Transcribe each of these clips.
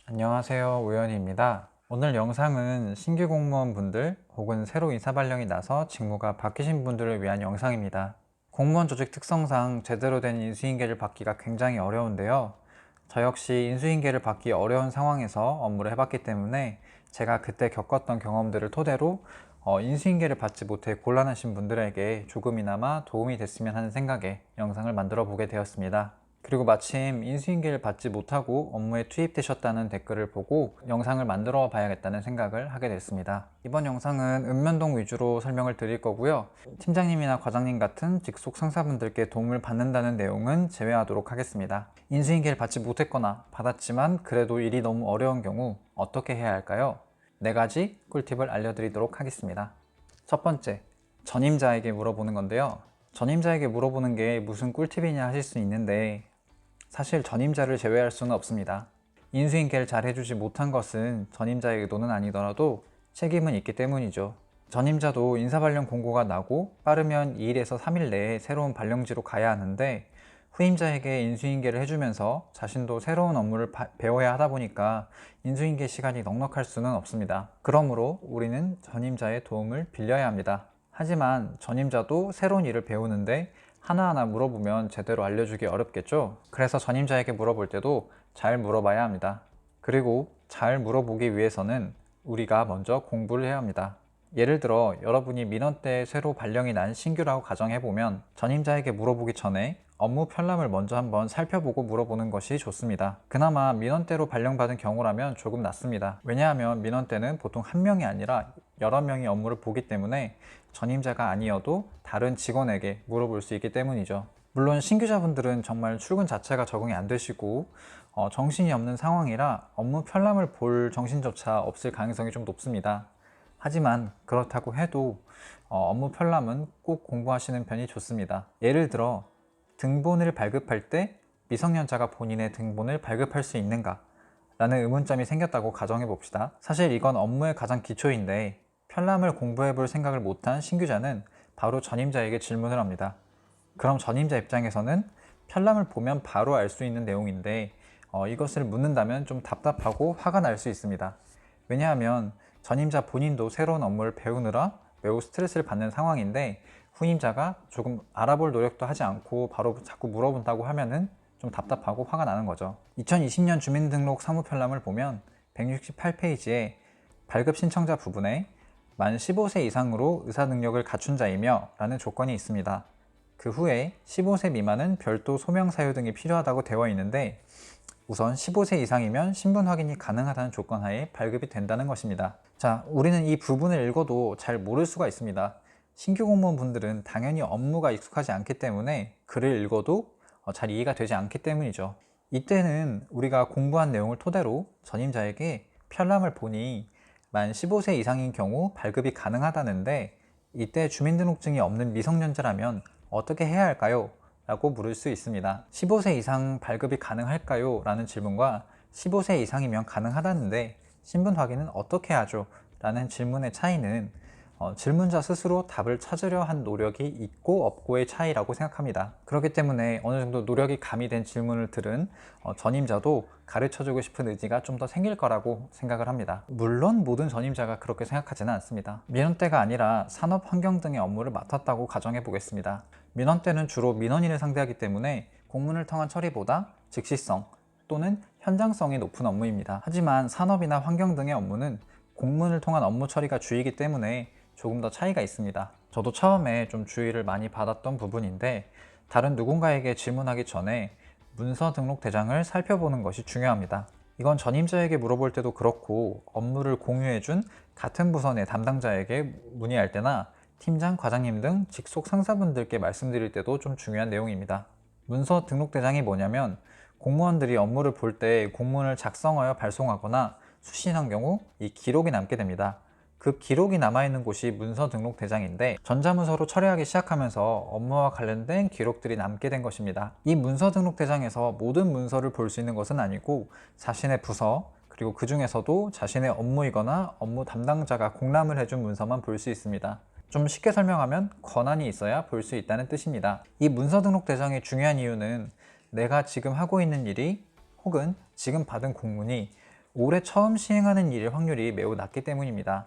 안녕하세요, 우연희입니다. 오늘 영상은 신규 공무원분들 혹은 새로 인사 발령이 나서 직무가 바뀌신 분들을 위한 영상입니다. 공무원 조직 특성상 제대로 된 인수인계를 받기가 굉장히 어려운데요. 저 역시 인수인계를 받기 어려운 상황에서 업무를 해봤기 때문에 제가 그때 겪었던 경험들을 토대로 인수인계를 받지 못해 곤란하신 분들에게 조금이나마 도움이 됐으면 하는 생각에 영상을 만들어 보게 되었습니다. 그리고 마침 인수인계를 받지 못하고 업무에 투입되셨다는 댓글을 보고 영상을 만들어 봐야겠다는 생각을 하게 됐습니다. 이번 영상은 읍면동 위주로 설명을 드릴 거고요. 팀장님이나 과장님 같은 직속 상사분들께 도움을 받는다는 내용은 제외하도록 하겠습니다. 인수인계를 받지 못했거나 받았지만 그래도 일이 너무 어려운 경우 어떻게 해야 할까요? 4가지 꿀팁을 알려드리도록 하겠습니다. 첫 번째, 전임자에게 물어보는 건데요. 전임자에게 물어보는 게 무슨 꿀팁이냐 하실 수 있는데 사실 전임자를 제외할 수는 없습니다. 인수인계를 잘 해주지 못한 것은 전임자의 의도는 아니더라도 책임은 있기 때문이죠. 전임자도 인사발령 공고가 나고 빠르면 2일에서 3일 내에 새로운 발령지로 가야 하는데 후임자에게 인수인계를 해주면서 자신도 새로운 업무를 배워야 하다 보니까 인수인계 시간이 넉넉할 수는 없습니다. 그러므로 우리는 전임자의 도움을 빌려야 합니다. 하지만 전임자도 새로운 일을 배우는데 하나하나 물어보면 제대로 알려주기 어렵겠죠? 그래서 전임자에게 물어볼 때도 잘 물어봐야 합니다. 그리고 잘 물어보기 위해서는 우리가 먼저 공부를 해야 합니다. 예를 들어 여러분이 민원 때 새로 발령이 난 신규라고 가정해보면 전임자에게 물어보기 전에 업무 편람을 먼저 한번 살펴보고 물어보는 것이 좋습니다. 그나마 민원 때로 발령받은 경우라면 조금 낫습니다. 왜냐하면 민원 때는 보통 한 명이 아니라 여러 명이 업무를 보기 때문에 전임자가 아니어도 다른 직원에게 물어볼 수 있기 때문이죠. 물론 신규자분들은 정말 출근 자체가 적응이 안 되시고 정신이 없는 상황이라 업무 편람을 볼 정신조차 없을 가능성이 좀 높습니다. 하지만 그렇다고 해도 업무 편람은 꼭 공부하시는 편이 좋습니다. 예를 들어 등본을 발급할 때 미성년자가 본인의 등본을 발급할 수 있는가? 라는 의문점이 생겼다고 가정해 봅시다. 사실 이건 업무의 가장 기초인데 편람을 공부해 볼 생각을 못한 신규자는 바로 전임자에게 질문을 합니다. 그럼 전임자 입장에서는 편람을 보면 바로 알 수 있는 내용인데 이것을 묻는다면 좀 답답하고 화가 날 수 있습니다. 왜냐하면 전임자 본인도 새로운 업무를 배우느라 매우 스트레스를 받는 상황인데 후임자가 조금 알아볼 노력도 하지 않고 바로 자꾸 물어본다고 하면은 좀 답답하고 화가 나는 거죠. 2020년 주민등록 사무편람을 보면 168페이지에 발급 신청자 부분에 만 15세 이상으로 의사 능력을 갖춘 자이며 라는 조건이 있습니다. 그 후에 15세 미만은 별도 소명 사유 등이 필요하다고 되어 있는데 우선 15세 이상이면 신분 확인이 가능하다는 조건 하에 발급이 된다는 것입니다. 자, 우리는 이 부분을 읽어도 잘 모를 수가 있습니다. 신규 공무원분들은 당연히 업무가 익숙하지 않기 때문에 글을 읽어도 잘 이해가 되지 않기 때문이죠. 이때는 우리가 공부한 내용을 토대로 전임자에게 편람을 보니 만 15세 이상인 경우 발급이 가능하다는데 이때 주민등록증이 없는 미성년자라면 어떻게 해야 할까요? 라고 물을 수 있습니다. 15세 이상 발급이 가능할까요? 라는 질문과 15세 이상이면 가능하다는데 신분 확인은 어떻게 하죠? 라는 질문의 차이는 질문자 스스로 답을 찾으려 한 노력이 있고 없고의 차이라고 생각합니다. 그렇기 때문에 어느 정도 노력이 가미된 질문을 들은 전임자도 가르쳐주고 싶은 의지가 좀 더 생길 거라고 생각을 합니다. 물론 모든 전임자가 그렇게 생각하지는 않습니다. 민원 때가 아니라 산업 환경 등의 업무를 맡았다고 가정해 보겠습니다. 민원 때는 주로 민원인을 상대하기 때문에 공문을 통한 처리보다 즉시성 또는 현장성이 높은 업무입니다. 하지만 산업이나 환경 등의 업무는 공문을 통한 업무 처리가 주이기 때문에 조금 더 차이가 있습니다. 저도 처음에 좀 주의를 많이 받았던 부분인데 다른 누군가에게 질문하기 전에 문서 등록 대장을 살펴보는 것이 중요합니다. 이건 전임자에게 물어볼 때도 그렇고 업무를 공유해준 같은 부서 내 담당자에게 문의할 때나 팀장, 과장님 등 직속 상사분들께 말씀드릴 때도 좀 중요한 내용입니다. 문서 등록 대장이 뭐냐면 공무원들이 업무를 볼 때 공문을 작성하여 발송하거나 수신한 경우 이 기록이 남게 됩니다. 그 기록이 남아있는 곳이 문서 등록 대장인데 전자문서로 처리하기 시작하면서 업무와 관련된 기록들이 남게 된 것입니다. 이 문서 등록 대장에서 모든 문서를 볼 수 있는 것은 아니고 자신의 부서 그리고 그 중에서도 자신의 업무이거나 업무 담당자가 공람을 해준 문서만 볼 수 있습니다. 좀 쉽게 설명하면 권한이 있어야 볼 수 있다는 뜻입니다. 이 문서 등록 대장의 중요한 이유는 내가 지금 하고 있는 일이 혹은 지금 받은 공문이 올해 처음 시행하는 일일 확률이 매우 낮기 때문입니다.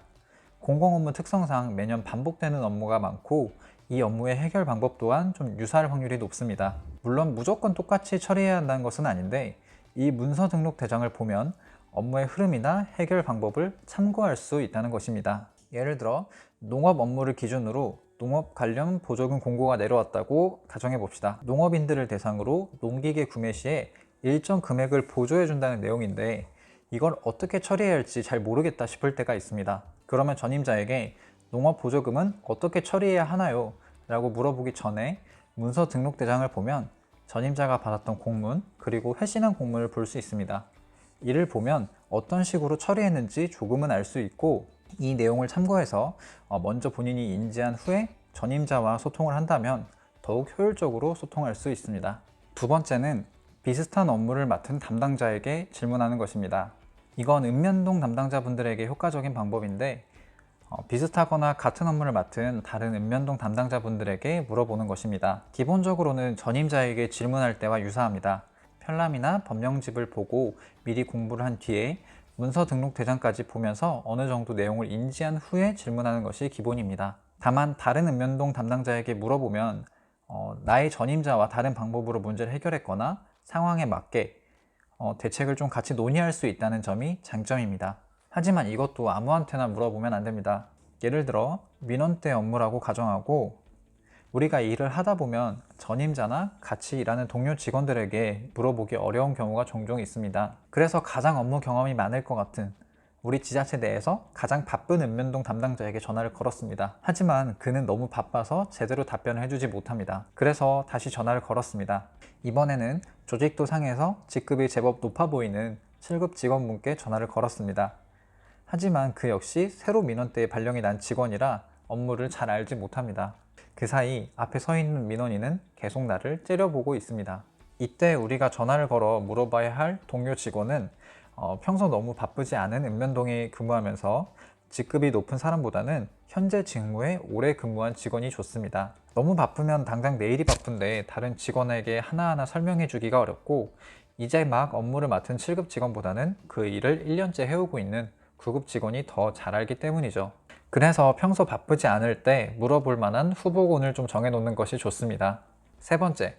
공공업무 특성상 매년 반복되는 업무가 많고 이 업무의 해결 방법 또한 좀 유사할 확률이 높습니다. 물론 무조건 똑같이 처리해야 한다는 것은 아닌데 이 문서 등록 대장을 보면 업무의 흐름이나 해결 방법을 참고할 수 있다는 것입니다. 예를 들어 농업 업무를 기준으로 농업 관련 보조금 공고가 내려왔다고 가정해 봅시다. 농업인들을 대상으로 농기계 구매 시에 일정 금액을 보조해 준다는 내용인데 이걸 어떻게 처리해야 할지 잘 모르겠다 싶을 때가 있습니다. 그러면 전임자에게 농업 보조금은 어떻게 처리해야 하나요? 라고 물어보기 전에 문서 등록 대장을 보면 전임자가 받았던 공문 그리고 회신한 공문을 볼 수 있습니다. 이를 보면 어떤 식으로 처리했는지 조금은 알 수 있고 이 내용을 참고해서 먼저 본인이 인지한 후에 전임자와 소통을 한다면 더욱 효율적으로 소통할 수 있습니다. 두 번째는 비슷한 업무를 맡은 담당자에게 질문하는 것입니다. 이건 읍면동 담당자분들에게 효과적인 방법인데 비슷하거나 같은 업무를 맡은 다른 읍면동 담당자분들에게 물어보는 것입니다. 기본적으로는 전임자에게 질문할 때와 유사합니다. 편람이나 법령집을 보고 미리 공부를 한 뒤에 문서 등록 대장까지 보면서 어느 정도 내용을 인지한 후에 질문하는 것이 기본입니다. 다만 다른 읍면동 담당자에게 물어보면 나의 전임자와 다른 방법으로 문제를 해결했거나 상황에 맞게 대책을 좀 같이 논의할 수 있다는 점이 장점입니다. 하지만 이것도 아무한테나 물어보면 안 됩니다. 예를 들어 민원 때 업무라고 가정하고 우리가 일을 하다 보면 전임자나 같이 일하는 동료 직원들에게 물어보기 어려운 경우가 종종 있습니다. 그래서 가장 업무 경험이 많을 것 같은 우리 지자체 내에서 가장 바쁜 읍면동 담당자에게 전화를 걸었습니다. 하지만 그는 너무 바빠서 제대로 답변을 해주지 못합니다. 그래서 다시 전화를 걸었습니다. 이번에는 조직도 상에서 직급이 제법 높아 보이는 7급 직원분께 전화를 걸었습니다. 하지만 그 역시 새로 민원대에 발령이 난 직원이라 업무를 잘 알지 못합니다. 그 사이 앞에 서 있는 민원인은 계속 나를 째려보고 있습니다. 이때 우리가 전화를 걸어 물어봐야 할 동료 직원은 평소 너무 바쁘지 않은 읍면동에 근무하면서 직급이 높은 사람보다는 현재 직무에 오래 근무한 직원이 좋습니다. 너무 바쁘면 당장 내일이 바쁜데 다른 직원에게 하나하나 설명해 주기가 어렵고 이제 막 업무를 맡은 7급 직원보다는 그 일을 1년째 해오고 있는 9급 직원이 더 잘 알기 때문이죠. 그래서 평소 바쁘지 않을 때 물어볼 만한 후보군을 좀 정해놓는 것이 좋습니다. 세 번째,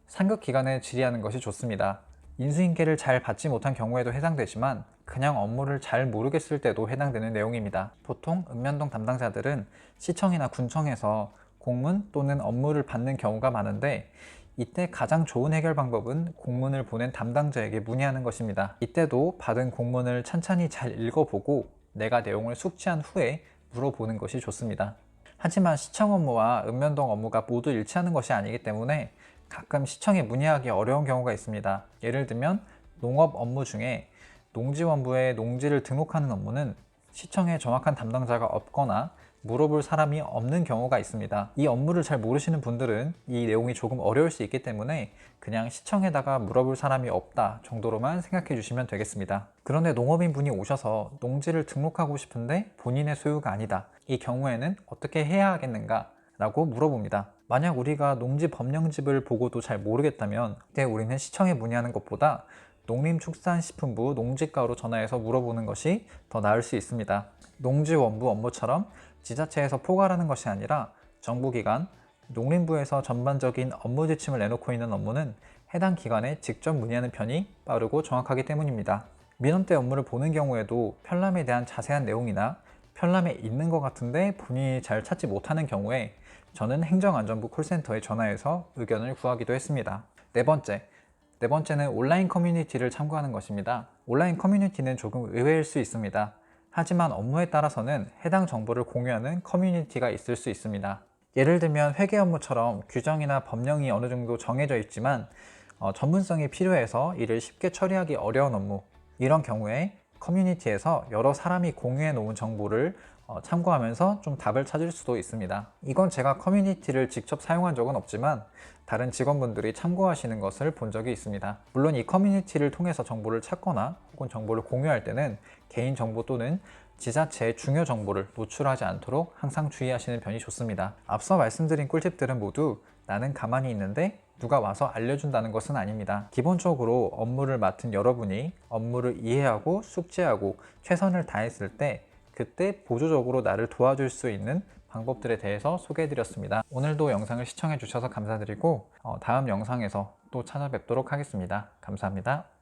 상급 기관에 질의하는 것이 좋습니다. 인수인계를 잘 받지 못한 경우에도 해당되지만 그냥 업무를 잘 모르겠을 때도 해당되는 내용입니다. 보통 읍면동 담당자들은 시청이나 군청에서 공문 또는 업무를 받는 경우가 많은데 이때 가장 좋은 해결 방법은 공문을 보낸 담당자에게 문의하는 것입니다. 이때도 받은 공문을 찬찬히 잘 읽어보고 내가 내용을 숙지한 후에 물어보는 것이 좋습니다. 하지만 시청 업무와 읍면동 업무가 모두 일치하는 것이 아니기 때문에 가끔 시청에 문의하기 어려운 경우가 있습니다. 예를 들면 농업 업무 중에 농지원부에 농지를 등록하는 업무는 시청에 정확한 담당자가 없거나 물어볼 사람이 없는 경우가 있습니다. 이 업무를 잘 모르시는 분들은 이 내용이 조금 어려울 수 있기 때문에 그냥 시청에다가 물어볼 사람이 없다 정도로만 생각해 주시면 되겠습니다. 그런데 농업인 분이 오셔서 농지를 등록하고 싶은데 본인의 소유가 아니다. 이 경우에는 어떻게 해야 하겠는가? 라고 물어봅니다. 만약 우리가 농지 법령집을 보고도 잘 모르겠다면 그때 우리는 시청에 문의하는 것보다 농림축산식품부 농지과로 전화해서 물어보는 것이 더 나을 수 있습니다. 농지원부 업무처럼 지자체에서 포괄하는 것이 아니라 정부기관, 농림부에서 전반적인 업무 지침을 내놓고 있는 업무는 해당 기관에 직접 문의하는 편이 빠르고 정확하기 때문입니다. 민원대 업무를 보는 경우에도 편람에 대한 자세한 내용이나 편람에 있는 것 같은데 본인이 잘 찾지 못하는 경우에 저는 행정안전부 콜센터에 전화해서 의견을 구하기도 했습니다. 네 번째는 온라인 커뮤니티를 참고하는 것입니다. 온라인 커뮤니티는 조금 의외일 수 있습니다. 하지만 업무에 따라서는 해당 정보를 공유하는 커뮤니티가 있을 수 있습니다. 예를 들면 회계 업무처럼 규정이나 법령이 어느 정도 정해져 있지만 전문성이 필요해서 이를 쉽게 처리하기 어려운 업무, 이런 경우에 커뮤니티에서 여러 사람이 공유해 놓은 정보를 참고하면서 좀 답을 찾을 수도 있습니다. 이건 제가 커뮤니티를 직접 사용한 적은 없지만 다른 직원분들이 참고하시는 것을 본 적이 있습니다. 물론 이 커뮤니티를 통해서 정보를 찾거나 혹은 정보를 공유할 때는 개인정보 또는 지자체의 중요 정보를 노출하지 않도록 항상 주의하시는 편이 좋습니다. 앞서 말씀드린 꿀팁들은 모두 나는 가만히 있는데 누가 와서 알려준다는 것은 아닙니다. 기본적으로 업무를 맡은 여러분이 업무를 이해하고 숙지하고 최선을 다했을 때 그때 보조적으로 나를 도와줄 수 있는 방법들에 대해서 소개해 드렸습니다. 오늘도 영상을 시청해 주셔서 감사드리고 다음 영상에서 또 찾아뵙도록 하겠습니다. 감사합니다.